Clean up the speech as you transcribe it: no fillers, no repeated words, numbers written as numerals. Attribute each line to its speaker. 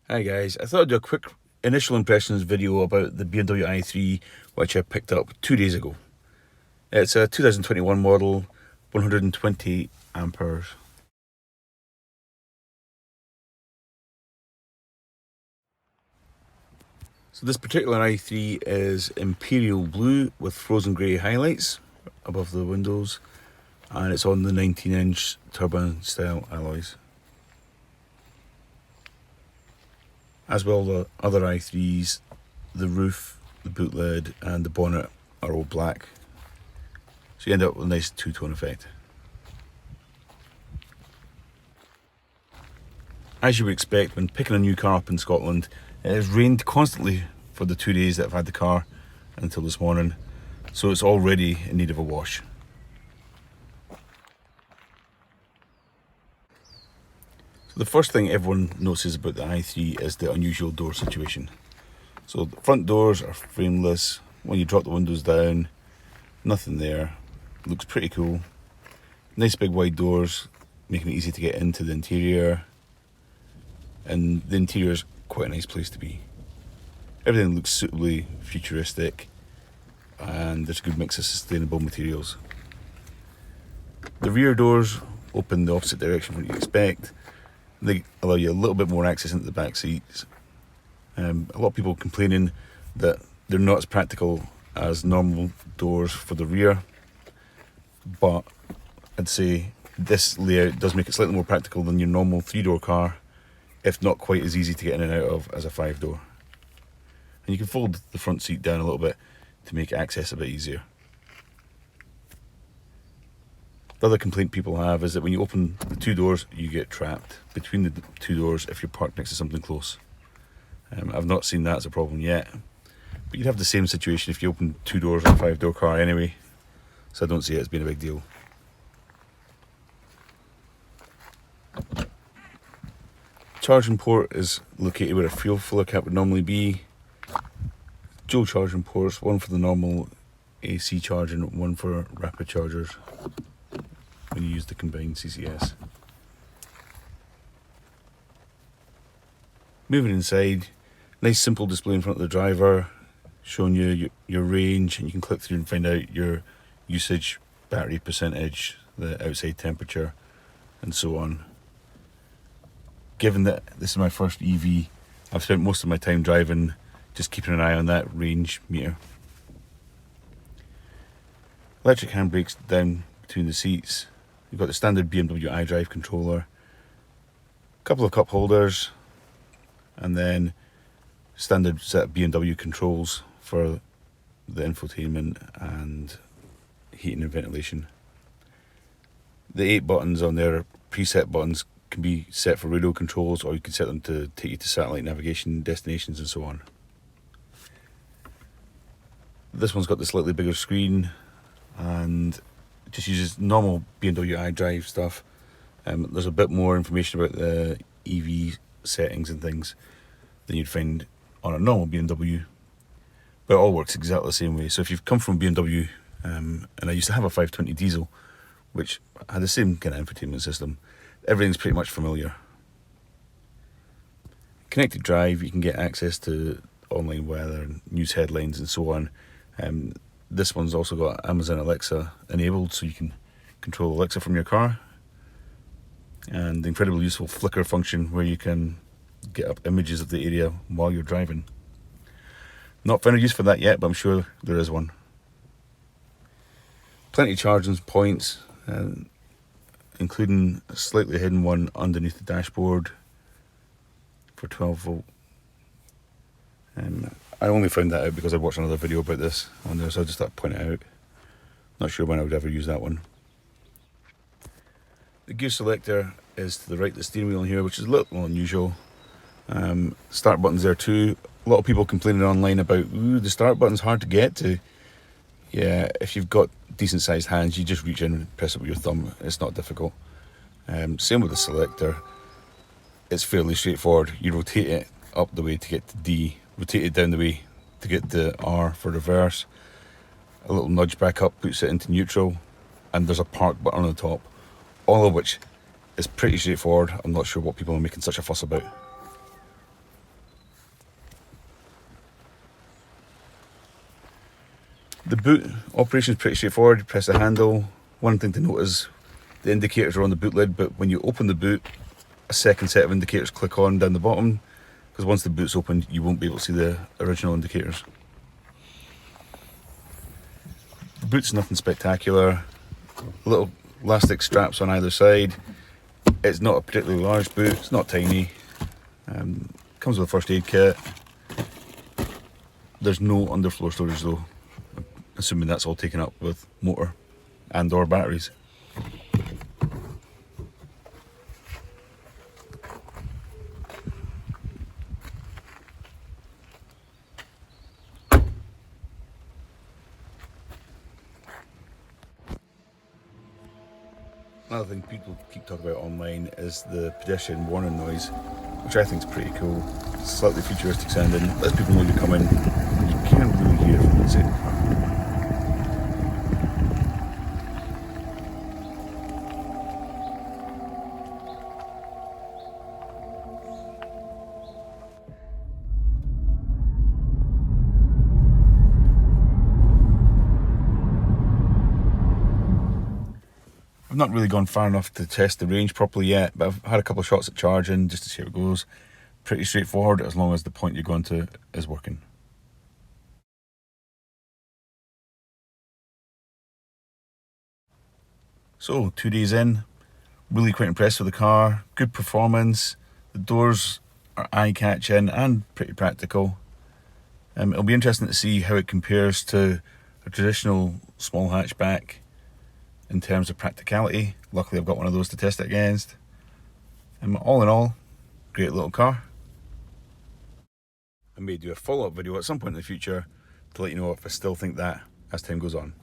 Speaker 1: Hi guys, I thought I'd do a quick initial impressions video about the BMW i3 which I picked up 2 days ago. It's a 2021 model, 120 amperes. So this particular i3 is imperial blue with frozen grey highlights above the windows, and it's on the 19-inch turbine style alloys. As well, the other i3s, the roof, the boot lid and the bonnet are all black, so you end up with a nice two-tone effect. As you would expect when picking a new car up in Scotland, it has rained constantly for the 2 days that I've had the car until this morning, so it's already in need of a wash. So the first thing everyone notices about the i3 is the unusual door situation. So the front doors are frameless. When you drop the windows down, nothing there. Looks pretty cool. Nice big wide doors, making it easy to get into the interior. And the interior is quite a nice place to be. Everything looks suitably futuristic, and there's a good mix of sustainable materials. The rear doors open the opposite direction from what you expect. They allow you a little bit more access into the back seats. A lot of people complaining that they're not as practical as normal doors for the rear, but I'd say this layout does make it slightly more practical than your normal 3-door car, if not quite as easy to get in and out of as a 5-door. And you can fold the front seat down a little bit to make access a bit easier. The other complaint people have is that when you open the 2 doors, you get trapped between the 2 doors if you're parked next to something close. I've not seen that as a problem yet, but you'd have the same situation if you open 2 doors on a 5-door car anyway, so I don't see it as being a big deal. Charging port is located where a fuel filler cap would normally be. Dual charging ports, one for the normal AC charging, one for rapid chargers when you use the combined CCS. Moving inside, nice simple display in front of the driver, showing you your range, and you can click through and find out your usage, battery percentage, the outside temperature, and so on. Given that this is my first EV, I've spent most of my time driving just keeping an eye on that range meter. Electric handbrakes down between the seats. You've got the standard BMW iDrive controller, a couple of cup holders, and then standard set of BMW controls for the infotainment and heating and ventilation. The 8 buttons on there are preset buttons, can be set for radio controls, or you can set them to take you to satellite navigation destinations and so on. This one's got the slightly bigger screen and just uses normal BMW iDrive stuff. There's a bit more information about the EV settings and things than you'd find on a normal BMW, but it all works exactly the same way. So if you've come from BMW, and I used to have a 520 diesel which had the same kind of infotainment system, everything's pretty much familiar. Connected drive, you can get access to online weather, news headlines and so on. This one's also got Amazon Alexa enabled, so you can control Alexa from your car, and the incredibly useful flicker function where you can get up images of the area while you're driving. Not found a use for that yet, but I'm sure there is one. Plenty of charging points, including a slightly hidden one underneath the dashboard for 12 volt. I only found that out because I watched another video about this on there, so I just thought I'd point it out. Not sure when I would ever use that one. The gear selector is to the right of the steering wheel here, which is a little unusual. Start button's there too. A lot of people complaining online about, the start button's hard to get to. Yeah, if you've got decent sized hands, you just reach in and press it with your thumb. It's not difficult. Same with the selector. It's fairly straightforward. You rotate it up the way to get to D, rotate it down the way to get to R for reverse. A little nudge back up puts it into neutral, and there's a park button on the top, all of which is pretty straightforward. I'm not sure what people are making such a fuss about. The boot operation is pretty straightforward. You press the handle. One thing to note is the indicators are on the boot lid, but when you open the boot, a second set of indicators click on down the bottom, because once the boot's open, you won't be able to see the original indicators. The boot's nothing spectacular. Little elastic straps on either side. It's not a particularly large boot, it's not tiny. Comes with a first aid kit. There's no underfloor storage though, assuming that's all taken up with motor and or batteries. Another thing people keep talking about online is the pedestrian warning noise, which I think is pretty cool. It's slightly futuristic sounding, lets people know you're coming. You can't really hear it from inside the car. I've not really gone far enough to test the range properly yet, but I've had a couple of shots at charging just to see how it goes. Pretty straightforward as long as the point you're going to is working. So 2 days in, really quite impressed with the car. Good performance. The doors are eye-catching and pretty practical. It'll be interesting to see how it compares to a traditional small hatchback in terms of practicality. Luckily I've got one of those to test it against. All in all, great little car. I may do a follow-up video at some point in the future to let you know if I still think that as time goes on.